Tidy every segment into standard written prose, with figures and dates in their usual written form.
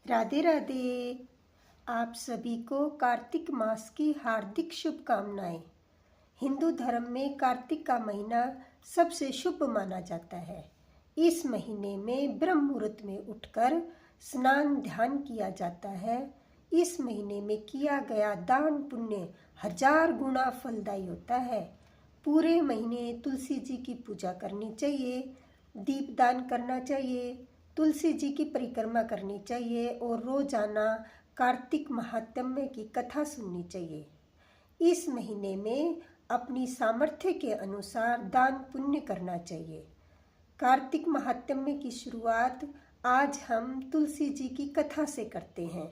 राधे राधे। आप सभी को कार्तिक मास की हार्दिक शुभकामनाएं। हिंदू धर्म में कार्तिक का महीना सबसे शुभ माना जाता है। इस महीने में ब्रह्म मुहूर्त में उठकर स्नान ध्यान किया जाता है। इस महीने में किया गया दान पुण्य 1000 गुना फलदायी होता है। पूरे महीने तुलसी जी की पूजा करनी चाहिए, दीपदान करना चाहिए, तुलसी जी की परिक्रमा करनी चाहिए और रोजाना कार्तिक महात्म्य की कथा सुननी चाहिए। इस महीने में अपनी सामर्थ्य के अनुसार दान पुण्य करना चाहिए। कार्तिक महात्म्य की शुरुआत आज हम तुलसी जी की कथा से करते हैं,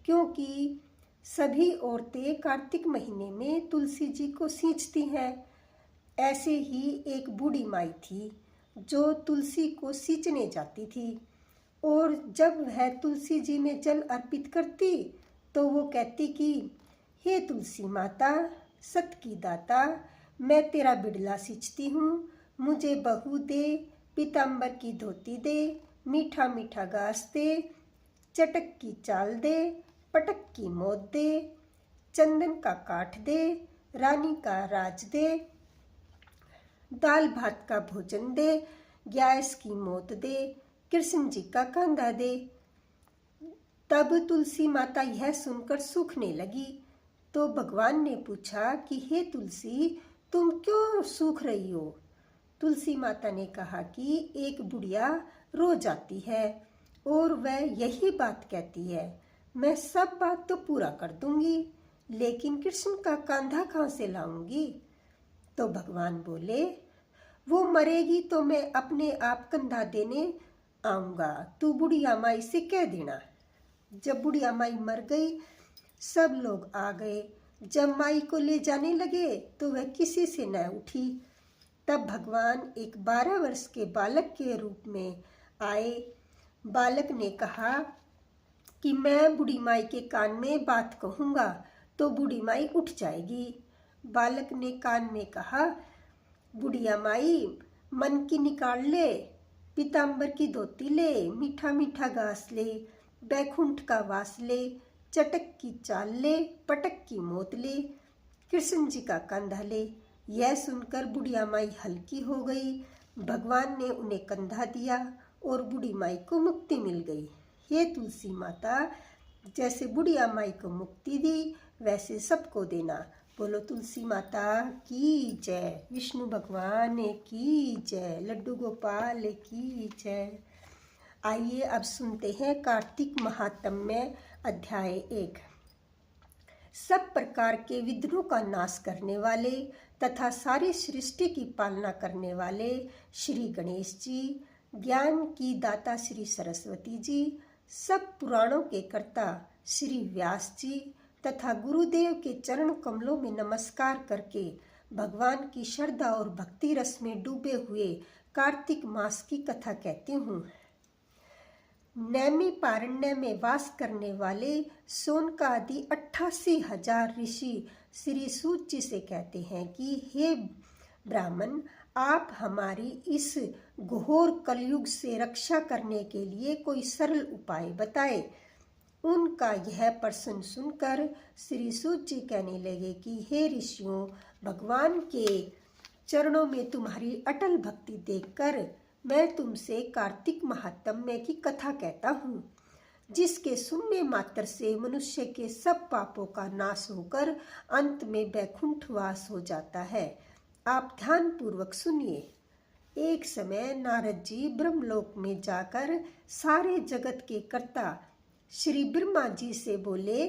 क्योंकि सभी औरतें कार्तिक महीने में तुलसी जी को सींचती हैं। ऐसे ही एक बूढ़ी माई थी जो तुलसी को सींचने जाती थी, और जब वह तुलसी जी में जल अर्पित करती तो वो कहती कि हे तुलसी माता, सत की दाता, मैं तेरा बिड़ला सींचती हूँ, मुझे बहू दे, पीताम्बर की धोती दे, मीठा मीठा घास दे, चटक की चाल दे, पटक की मौत दे, चंदन का काठ दे, रानी का राज दे, दाल भात का भोजन दे, गैस की मौत दे, कृष्ण जी का कंधा दे। तब तुलसी माता यह सुनकर सूखने लगी, तो भगवान ने पूछा कि हे तुलसी, तुम क्यों सूख रही हो? तुलसी माता ने कहा कि एक बुढ़िया रोज आती है और वह यही बात कहती है, मैं सब बात तो पूरा कर दूंगी, लेकिन कृष्ण का कंधा कहाँ से लाऊंगी? तो भगवान बोले, वो मरेगी तो मैं अपने आप कंधा देने आऊंगा, तू बुढ़िया माई से कह देना। जब बुढ़िया माई मर गई, सब लोग आ गए। जब माई को ले जाने लगे तो वह किसी से न उठी। तब भगवान एक 12 वर्ष के बालक के रूप में आए। बालक ने कहा कि मैं बूढ़ी माई के कान में बात कहूँगा तो बूढ़ी माई उठ जाएगी। बालक ने कान में कहा, बुढ़िया माई, मन की निकाल ले, पीताम्बर की धोती ले, मीठा मीठा घास ले, बैकुंठ का वास ले, चटक की चाल ले, पटक की मौत ले, कृष्ण जी का कंधा ले। यह सुनकर बुढ़िया माई हल्की हो गई। भगवान ने उन्हें कंधा दिया और बूढ़ी माई को मुक्ति मिल गई। हे तुलसी माता, जैसे बुढ़िया माई को मुक्ति दी वैसे सबको देना। बोलो तुलसी माता की जय, विष्णु भगवान की जय, लड्डू गोपाल की जय। आइए अब सुनते हैं कार्तिक महात्म्य अध्याय 1। सब प्रकार के विघ्नों का नाश करने वाले तथा सारी सृष्टि की पालना करने वाले श्री गणेश जी, ज्ञान की दाता श्री सरस्वती जी, सब पुराणों के कर्ता श्री व्यास जी तथा गुरुदेव के चरण कमलों में नमस्कार करके भगवान की श्रद्धा और भक्ति रस में डूबे हुए कार्तिक मास की कथा कहती हूँ। नैमी पारण्य में वास करने वाले सोनकादि 88,000 ऋषि श्री सूत जी से कहते हैं कि हे ब्राह्मण, आप हमारी इस घोर कलयुग से रक्षा करने के लिए कोई सरल उपाय बताए। उनका यह प्रश्न सुनकर श्री सूत जी कहने लगे कि हे ऋषियों, भगवान के चरणों में तुम्हारी अटल भक्ति देखकर मैं तुमसे कार्तिक महात्म्य की कथा कहता हूँ, जिसके सुनने मात्र से मनुष्य के सब पापों का नाश होकर अंत में वैकुंठ वास हो जाता है। आप ध्यान पूर्वक सुनिए। एक समय नारद जी ब्रह्मलोक में जाकर सारे जगत के कर्ता श्री ब्रह्मा जी से बोले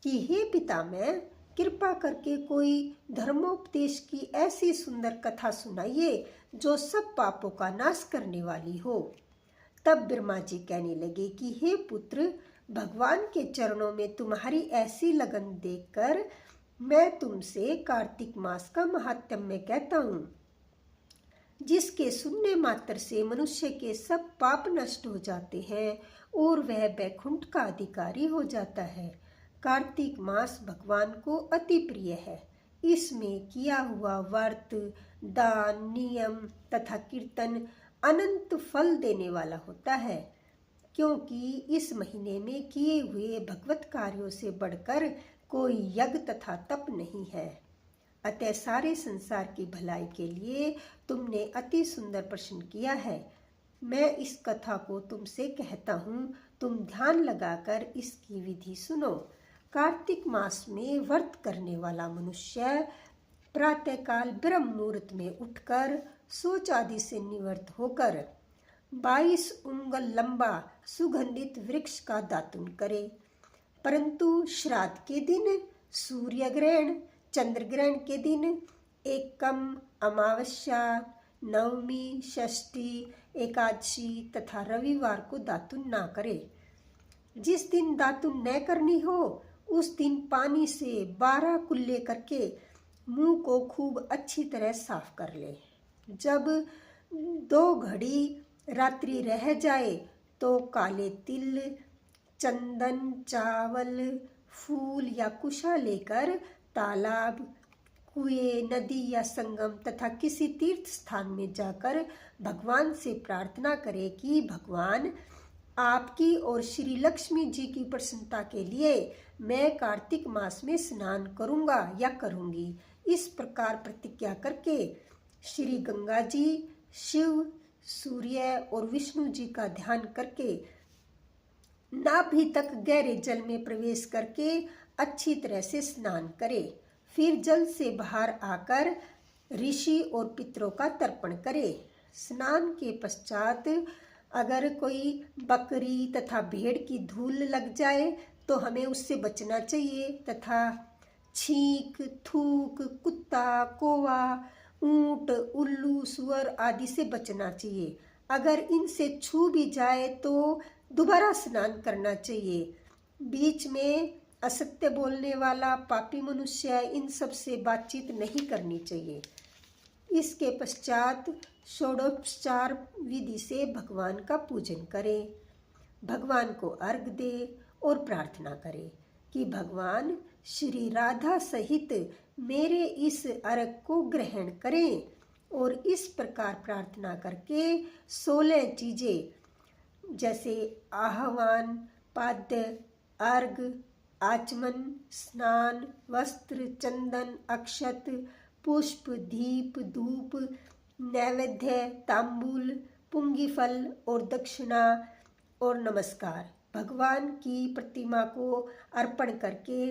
कि हे पितामह, कृपा करके कोई धर्मोपदेश की ऐसी सुंदर कथा सुनाइए जो सब पापों का नाश करने वाली हो। तब ब्रह्मा जी कहने लगे कि हे पुत्र, भगवान के चरणों में तुम्हारी ऐसी लगन देखकर मैं तुमसे कार्तिक मास का महात्म्य कहता हूँ, जिसके सुनने मात्र से मनुष्य के सब पाप नष्ट हो जाते हैं और वह बैकुंठ का अधिकारी हो जाता है। कार्तिक मास भगवान को अति प्रिय है। इसमें किया हुआ व्रत, दान, नियम तथा कीर्तन अनंत फल देने वाला होता है, क्योंकि इस महीने में किए हुए भगवत कार्यों से बढ़कर कोई यज्ञ तथा तप नहीं है। अतः सारे संसार की भलाई के लिए तुमने अति सुंदर प्रश्न किया है। मैं इस कथा को तुमसे कहता हूँ, तुम ध्यान लगाकर इसकी विधि सुनो। कार्तिक मास में व्रत करने वाला मनुष्य प्रातःकाल ब्रह्म मुहूर्त में उठकर शौच आदि से निवृत्त होकर 22 उंगल लंबा सुगंधित वृक्ष का दातुन करे। परंतु श्राद्ध के दिन, सूर्य ग्रहण, चंद्र ग्रहण के दिन, एकम, अमावस्या, नवमी, षष्ठी, एकादशी तथा रविवार को दातुन ना करे। जिस दिन दातुन न करनी हो उस दिन पानी से 12 कुल्ले करके मुंह को खूब अच्छी तरह साफ कर ले। जब 2 घड़ी रात्रि रह जाए तो काले तिल, चंदन, चावल, फूल या कुशा लेकर तालाब, कुएं, नदी या संगम तथा किसी तीर्थ स्थान में जाकर भगवान से प्रार्थना करे कि भगवान, आपकी और श्री लक्ष्मी जी की प्रसन्नता के लिए मैं कार्तिक मास में स्नान करूंगा या करूंगी। इस प्रकार प्रतिज्ञा करके श्री गंगा जी, शिव, सूर्य और विष्णु जी का ध्यान करके नाभि तक गहरे जल में प्रवेश करके अच्छी तरह से स्नान करे। फिर जल से बाहर आकर ऋषि और पितरों का तर्पण करे। स्नान के पश्चात अगर कोई बकरी तथा भेड़ की धूल लग जाए तो हमें उससे बचना चाहिए तथा छींक, थूक, कुत्ता, कौवा, ऊंट, उल्लू, सुअर आदि से बचना चाहिए। अगर इनसे छू भी जाए तो दोबारा स्नान करना चाहिए। बीच में असत्य बोलने वाला पापी मनुष्य, इन सब से बातचीत नहीं करनी चाहिए। इसके पश्चात षोडोपचार विधि से भगवान का पूजन करें, भगवान को अर्घ दे और प्रार्थना करें कि भगवान श्री राधा सहित मेरे इस अर्घ को ग्रहण करें। और इस प्रकार प्रार्थना करके 16 चीजें जैसे आह्वान, पाद्य, अर्घ, आचमन, स्नान, वस्त्र, चंदन, अक्षत, पुष्प, दीप, धूप, नैवेद्य, तांबूल, पुंगीफल और दक्षिणा और नमस्कार भगवान की प्रतिमा को अर्पण करके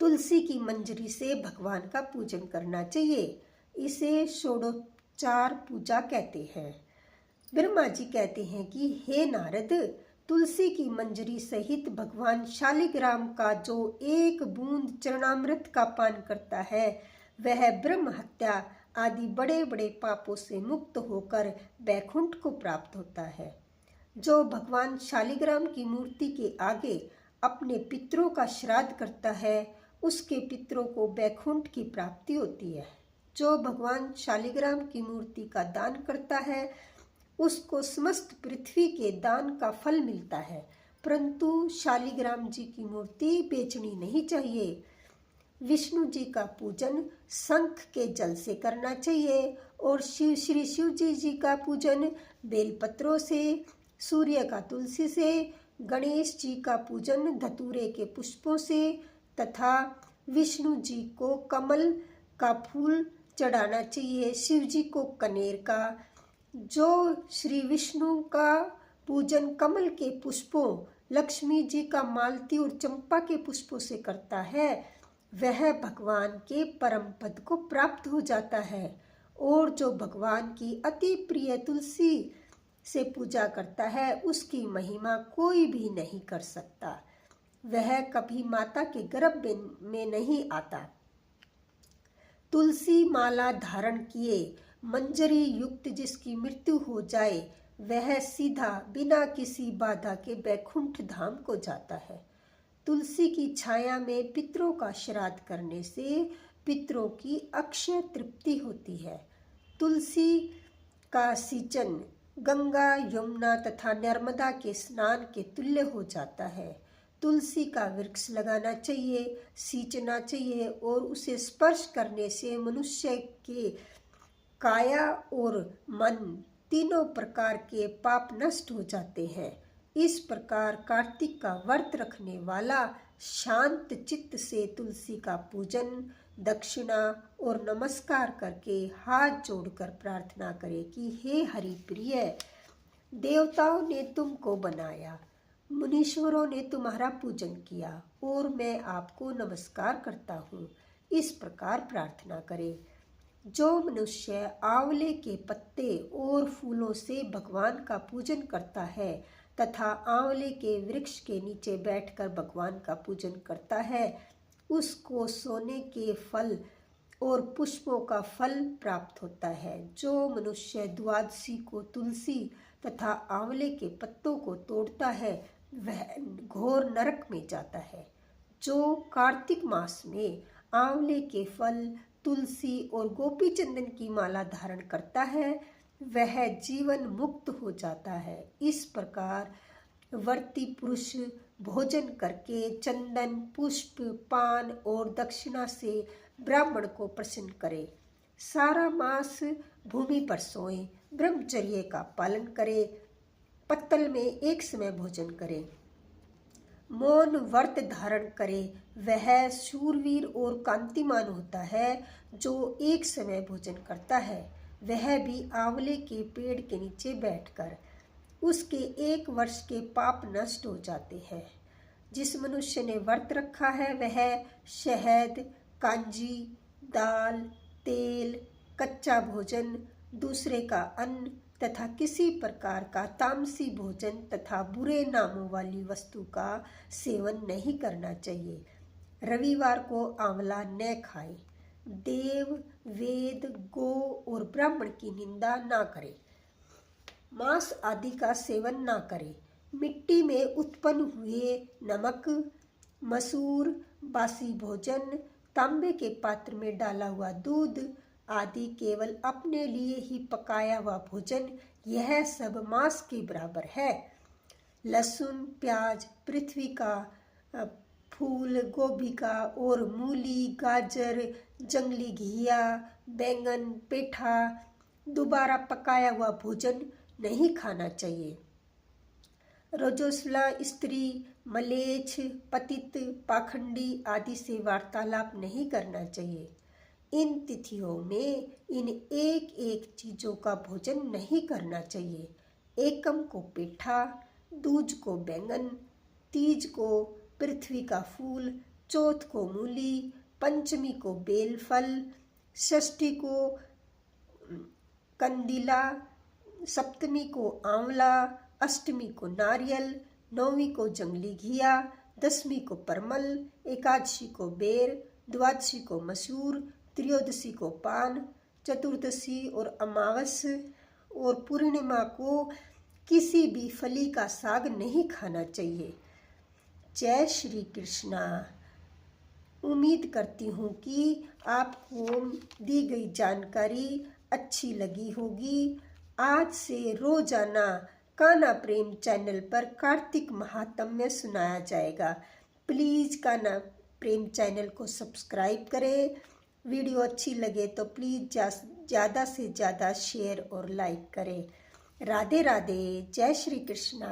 तुलसी की मंजरी से भगवान का पूजन करना चाहिए। इसे षोडोपचार पूजा कहते हैं। ब्रह्मा जी कहते हैं कि हे नारद, तुलसी की मंजरी सहित भगवान शालिग्राम का जो 1 बूंद चरणामृत का पान करता है वह ब्रह्म हत्या आदि बड़े बड़े पापों से मुक्त होकर बैकुंठ को प्राप्त होता है। जो भगवान शालिग्राम की मूर्ति के आगे अपने पितरों का श्राद्ध करता है उसके पितरों को बैकुंठ की प्राप्ति होती है। जो भगवान शालिग्राम की मूर्ति का दान करता है उसको समस्त पृथ्वी के दान का फल मिलता है, परंतु शालिग्राम जी की मूर्ति बेचनी नहीं चाहिए। विष्णु जी का पूजन शंख के जल से करना चाहिए और श्री शिव जी का पूजन बेलपत्रों से, सूर्य का तुलसी से, गणेश जी का पूजन धतूरे के पुष्पों से तथा विष्णु जी को कमल का फूल चढ़ाना चाहिए, शिव जी को कनेर का। जो श्री विष्णु का पूजन कमल के पुष्पों, लक्ष्मी जी का मालती और चंपा के पुष्पों से करता है वह भगवान के परम पद को प्राप्त हो जाता है। और जो भगवान की अति प्रिय तुलसी से पूजा करता है उसकी महिमा कोई भी नहीं कर सकता। वह कभी माता के गर्भ में नहीं आता। तुलसी माला धारण किए मंजरी युक्त जिसकी मृत्यु हो जाए वह सीधा बिना किसी बाधा के बैकुंठ धाम को जाता है। तुलसी की छाया में पितरों का श्राद्ध करने से पितरों की अक्षय तृप्ति होती है। तुलसी का सिंचन गंगा, यमुना तथा नर्मदा के स्नान के तुल्य हो जाता है। तुलसी का वृक्ष लगाना चाहिए, सींचना चाहिए और उसे स्पर्श करने से मनुष्य के काया और मन तीनों प्रकार के पाप नष्ट हो जाते हैं। इस प्रकार कार्तिक का व्रत रखने वाला शांत चित्त से तुलसी का पूजन, दक्षिणा और नमस्कार करके हाथ जोड़कर प्रार्थना करे कि हे हरि प्रिय, देवताओं ने तुमको बनाया, मुनीश्वरों ने तुम्हारा पूजन किया और मैं आपको नमस्कार करता हूँ। इस प्रकार प्रार्थना करे। जो मनुष्य आंवले के पत्ते और फूलों से भगवान का पूजन करता है तथा आंवले के वृक्ष के नीचे बैठकर भगवान का पूजन करता है, उसको सोने के फल और पुष्पों का फल प्राप्त होता है। जो मनुष्य द्वादशी को तुलसी तथा आंवले के पत्तों को तोड़ता है वह घोर नरक में जाता है। जो कार्तिक मास में आंवले के फल, तुलसी और गोपी चंदन की माला धारण करता है वह जीवन मुक्त हो जाता है। इस प्रकार व्रती पुरुष भोजन करके चंदन, पुष्प, पान और दक्षिणा से ब्राह्मण को प्रसन्न करे। सारा मास भूमि पर सोए, ब्रह्मचर्य का पालन करे, पत्तल में एक समय भोजन करे, मौन व्रत धारण करे। वह शूरवीर और कांतिमान होता है जो एक समय भोजन करता है, वह भी आंवले के पेड़ के नीचे बैठकर। उसके 1 वर्ष के पाप नष्ट हो जाते हैं। जिस मनुष्य ने व्रत रखा है वह शहद, कांजी, दाल, तेल, कच्चा भोजन, दूसरे का अन्न तथा किसी प्रकार का तामसी भोजन तथा बुरे नामों वाली वस्तु का सेवन नहीं करना चाहिए। रविवार को आंवला न खाए। देव, वेद, गो और ब्राह्मण की निंदा ना करे। मांस आदि का सेवन ना करे। मिट्टी में उत्पन्न हुए नमक, मसूर, बासी भोजन, तांबे के पात्र में डाला हुआ दूध आदि केवल अपने लिए ही पकाया हुआ भोजन, यह सब मांस के बराबर है। लहसुन, प्याज, पृथ्वी का फूल, गोभी का और मूली, गाजर, जंगली घिया, बैंगन, पेठा, दोबारा पकाया हुआ भोजन नहीं खाना चाहिए। रजोसला स्त्री, मलेच्छ, पतित, पाखंडी आदि से वार्तालाप नहीं करना चाहिए। इन तिथियों में इन एक एक चीजों का भोजन नहीं करना चाहिए। एकम को पेठा, दूज को बैंगन, तीज को पृथ्वी का फूल, चौथ को मूली, पंचमी को बेलफल, षष्ठी को कंदिला, सप्तमी को आंवला, अष्टमी को नारियल, नौवीं को जंगली घिया, दसवीं को परमल, एकादशी को बेर, द्वादशी को मसूर, त्रयोदशी को पान, चतुर्दशी और अमावस और पूर्णिमा को किसी भी फली का साग नहीं खाना चाहिए। जय श्री कृष्णा। उम्मीद करती हूँ कि आपको दी गई जानकारी अच्छी लगी होगी। आज से रोजाना कान्हा प्रेम चैनल पर कार्तिक महात्म्य सुनाया जाएगा। प्लीज़ कान्हा प्रेम चैनल को सब्सक्राइब करें। वीडियो अच्छी लगे तो प्लीज़ ज़्यादा से ज़्यादा शेयर और लाइक करें। राधे राधे। जय श्री कृष्णा।